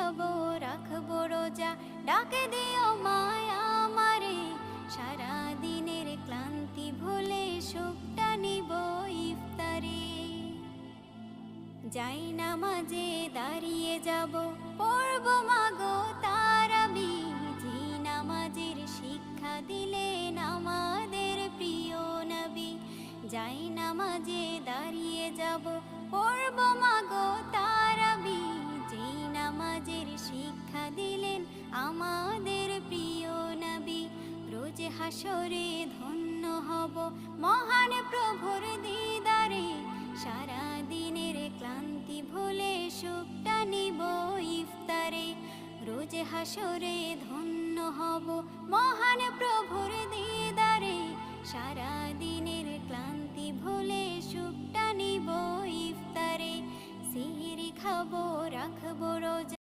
খাবো রাখবো রোজা, ডাকে দিও মায়া আমারে, সারা দিনের ক্লান্তি ভুলে সুখটা নিব ইফতারে। যাই নামাজে দাঁড়িয়ে যাব, পড়ব মাগো তারাবি, যে নামাজের শিক্ষা দিলেন আমাদের প্রিয় নবী। যাই নামাজে দাঁড়িয়ে যাব, পড়ব মাগো তারাবি, যে নামাজের শিক্ষা দিলেন আমাদের প্রিয় নবী। রোজ হাসরে ধন্য হব মহান প্রভুর দিদারে, সারা দিনের ক্লান্তি ভুলে সুখটা নিব ইফতারে। রোজ হাসরে ধন্য হব মহান প্রভুর দিদারে, সারা দিনের ক্লান্তি ভুলে সুখটা নিব ইফতারে। সিহরি খাবো রাখবো রোজা,